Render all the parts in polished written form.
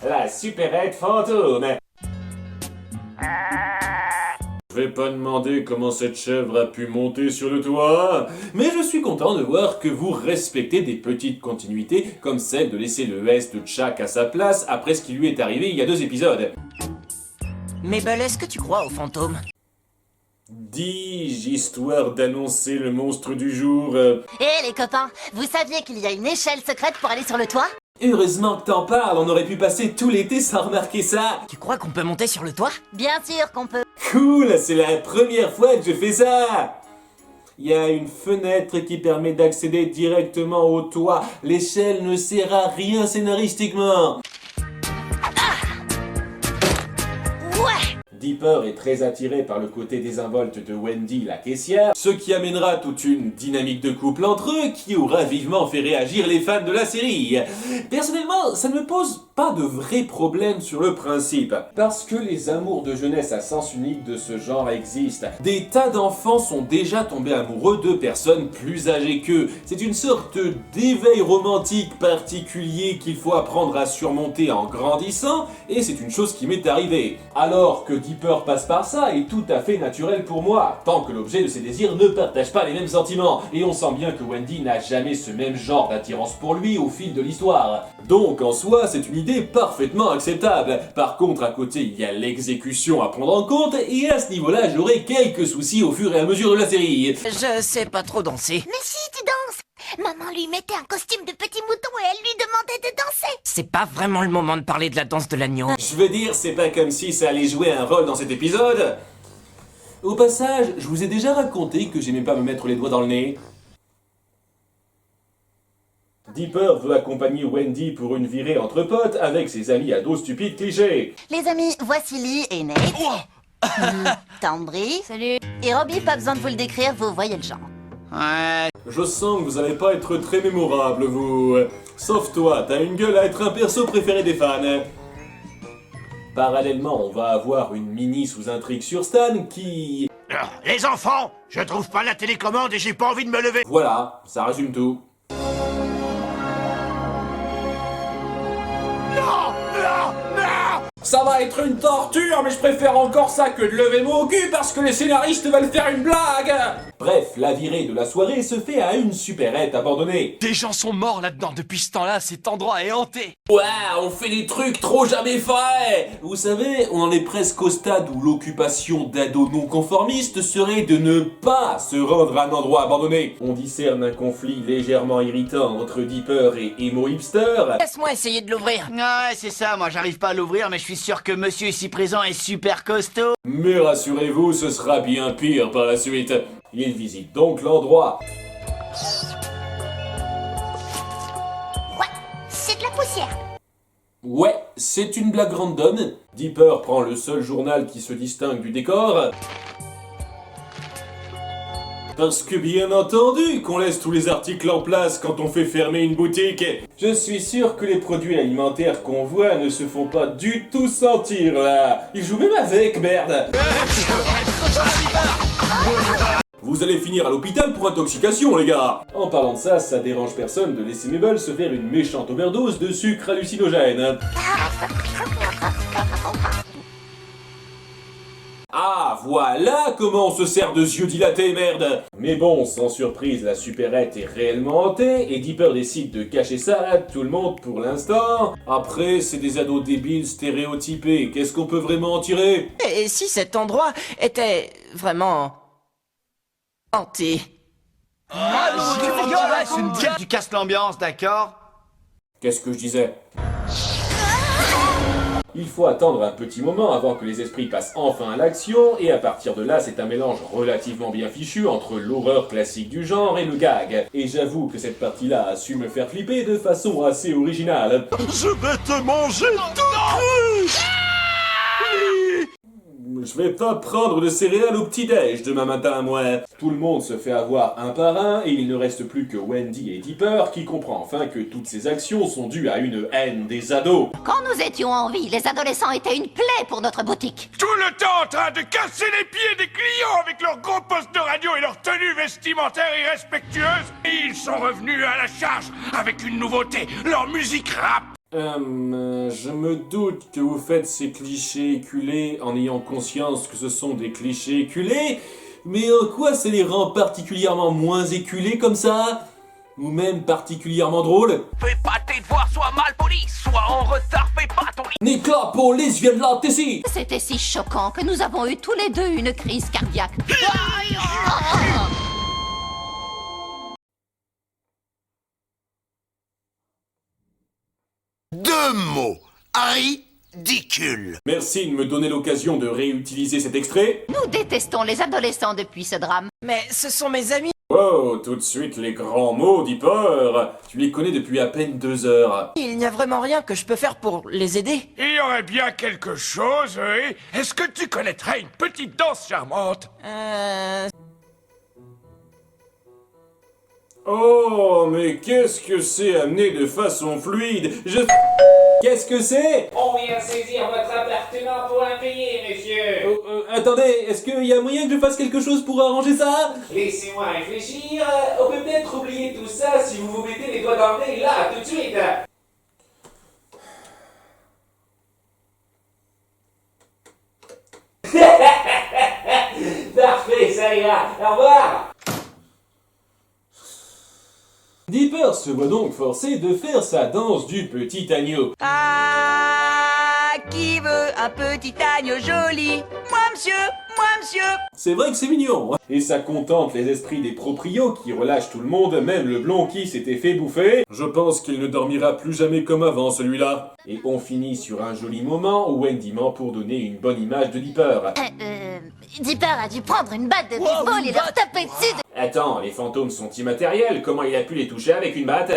la supérette fantôme. Je vais pas demander comment cette chèvre a pu monter sur le toit, mais je suis content de voir que vous respectez des petites continuités comme celle de laisser le S de Chuck à sa place après ce qui lui est arrivé il y a 2 épisodes. Mabel, est-ce que tu crois aux fantômes? Dis-je, histoire d'annoncer le monstre du jour. Eh les copains, vous saviez qu'il y a une échelle secrète pour aller sur le toit? Heureusement que t'en parles, on aurait pu passer tout l'été sans remarquer ça. Tu crois qu'on peut monter sur le toit? Bien sûr qu'on peut. Cool, c'est la première fois que je fais ça. Il y a une fenêtre qui permet d'accéder directement au toit. L'échelle ne sert à rien scénaristiquement. Ouais! Dipper est très attiré par le côté désinvolte de Wendy, la caissière, ce qui amènera toute une dynamique de couple entre eux qui aura vivement fait réagir les fans de la série. Personnellement, ça ne me pose pas de vrais problèmes sur le principe, parce que les amours de jeunesse à sens unique de ce genre existent. Des tas d'enfants sont déjà tombés amoureux de personnes plus âgées qu'eux. C'est une sorte d'éveil romantique particulier qu'il faut apprendre à surmonter en grandissant, et c'est une chose qui m'est arrivée. Alors que Dipper passe par ça est tout à fait naturel pour moi, tant que l'objet de ses désirs ne partage pas les mêmes sentiments, et on sent bien que Wendy n'a jamais ce même genre d'attirance pour lui au fil de l'histoire. Donc en soi, c'est une idée parfaitement acceptable. Par contre, à côté, il y a l'exécution à prendre en compte, et à ce niveau-là, j'aurai quelques soucis au fur et à mesure de la série. Je sais pas trop danser. Mais si, tu danses! Maman lui mettait un costume de petit mouton et elle lui demandait de danser! C'est pas vraiment le moment de parler de la danse de l'agneau. Je veux dire, c'est pas comme si ça allait jouer un rôle dans cet épisode. Au passage, je vous ai déjà raconté que j'aimais pas me mettre les doigts dans le nez. Dipper veut accompagner Wendy pour une virée entre potes avec ses amis ados stupides clichés. Les amis, voici Lee et Nate. Tambry. Salut. Et Robbie, pas besoin de vous le décrire, vous voyez le genre. Ouais. Je sens que vous allez pas être très mémorable, vous. Sauf toi, t'as une gueule à être un perso préféré des fans. Parallèlement, on va avoir une mini sous-intrigue sur Stan qui... Les enfants, je trouve pas la télécommande et j'ai pas envie de me lever. Voilà, ça résume tout. Ça va être une torture, mais je préfère encore ça que de lever mon cul parce que les scénaristes veulent faire une blague. Bref, la virée de la soirée se fait à une supérette abandonnée. Des gens sont morts là-dedans depuis ce temps-là, cet endroit est hanté. Ouais, on fait des trucs trop jamais faits. Vous savez, on en est presque au stade où l'occupation d'ados non conformistes serait de ne pas se rendre à un endroit abandonné. On discerne un conflit légèrement irritant entre Dipper et Emo Hipster. Laisse-moi essayer de l'ouvrir. Ouais, c'est ça, moi j'arrive pas à l'ouvrir, mais je suis sûr que monsieur ici présent est super costaud. Mais rassurez-vous, ce sera bien pire par la suite. Il visite donc l'endroit. Ouais, c'est de la poussière. Ouais, c'est une blague random. Dipper prend le seul journal qui se distingue du décor. Parce que bien entendu qu'on laisse tous les articles en place quand on fait fermer une boutique. Je suis sûr que les produits alimentaires qu'on voit ne se font pas du tout sentir là. Ils jouent même avec, merde. Vous allez finir à l'hôpital pour intoxication, les gars. En parlant de ça, ça dérange personne de laisser Mabel se faire une méchante overdose de sucre hallucinogène. Ah, voilà comment on se sert de yeux dilatés, merde. Mais bon, sans surprise, la supérette est réellement hantée, et Dipper décide de cacher ça à tout le monde pour l'instant. Après, c'est des ados débiles stéréotypés, qu'est-ce qu'on peut vraiment en tirer? Et si cet endroit était vraiment hanté? Tu casses l'ambiance, d'accord? Qu'est-ce que je disais? Il faut attendre un petit moment avant que les esprits passent enfin à l'action, et à partir de là, c'est un mélange relativement bien fichu entre l'horreur classique du genre et le gag. Et j'avoue que cette partie-là a su me faire flipper de façon assez originale. Je vais te manger tout cru. Je vais pas prendre de céréales au petit-déj demain matin, moi. Tout le monde se fait avoir un par un, et il ne reste plus que Wendy et Dipper qui comprend enfin que toutes ces actions sont dues à une haine des ados. Quand nous étions en vie, les adolescents étaient une plaie pour notre boutique. Tout le temps en train de casser les pieds des clients avec leurs gros postes de radio et leurs tenues vestimentaires irrespectueuses. Et ils sont revenus à la charge avec une nouveauté, leur musique rap. Je me doute que vous faites ces clichés éculés en ayant conscience que ce sont des clichés éculés, mais en quoi ça les rend particulièrement moins éculés comme ça? Ou même particulièrement drôles? Fais pas tes devoirs, sois mal poli, sois en retard, fais pas ton lit. Nicolas Police vient de la Tessie! C'était si choquant que nous avons eu tous les deux une crise cardiaque. Deux mots. Ridicule. Merci de me donner l'occasion de réutiliser cet extrait. Nous détestons les adolescents depuis ce drame. Mais ce sont mes amis. Oh, tout de suite les grands mots, Dipper. Tu les connais depuis à peine 2 heures. Il n'y a vraiment rien que je peux faire pour les aider. Il y aurait bien quelque chose, oui. Est-ce que tu connaîtrais une petite danse charmante? Oh, mais qu'est-ce que c'est amené de façon fluide? Qu'est-ce que c'est? On vient saisir votre appartement pour impayé, monsieur. Attendez, est-ce qu'il y a moyen que je fasse quelque chose pour arranger ça? Laissez-moi réfléchir. On peut peut-être oublier tout ça si vous vous mettez les doigts dans le nez là, tout de suite. Parfait, ça ira. Au revoir. Dipper se voit donc forcé de faire sa danse du petit agneau. Ah, qui veut un petit agneau joli? Moi, monsieur, moi, monsieur. C'est vrai que c'est mignon, hein. Et ça contente les esprits des proprios qui relâchent tout le monde, même le blond qui s'était fait bouffer. Je pense qu'il ne dormira plus jamais comme avant, celui-là. Et on finit sur un joli moment où Wendy ment pour donner une bonne image de Dipper. Dipper a dû prendre une batte de baseball et leur taper dessus. Attends, les fantômes sont immatériels, comment il a pu les toucher avec une batte?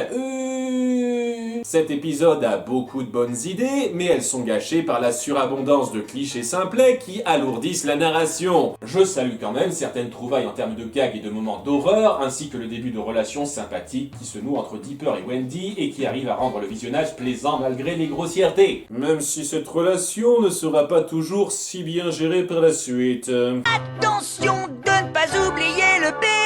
Cet épisode a beaucoup de bonnes idées, mais elles sont gâchées par la surabondance de clichés simplets qui alourdissent la narration. Je salue quand même certaines trouvailles en termes de gags et de moments d'horreur, ainsi que le début de relations sympathiques qui se nouent entre Dipper et Wendy et qui arrivent à rendre le visionnage plaisant malgré les grossièretés. Même si cette relation ne sera pas toujours si bien gérée par la suite. Attention de ne pas oublier le bébé.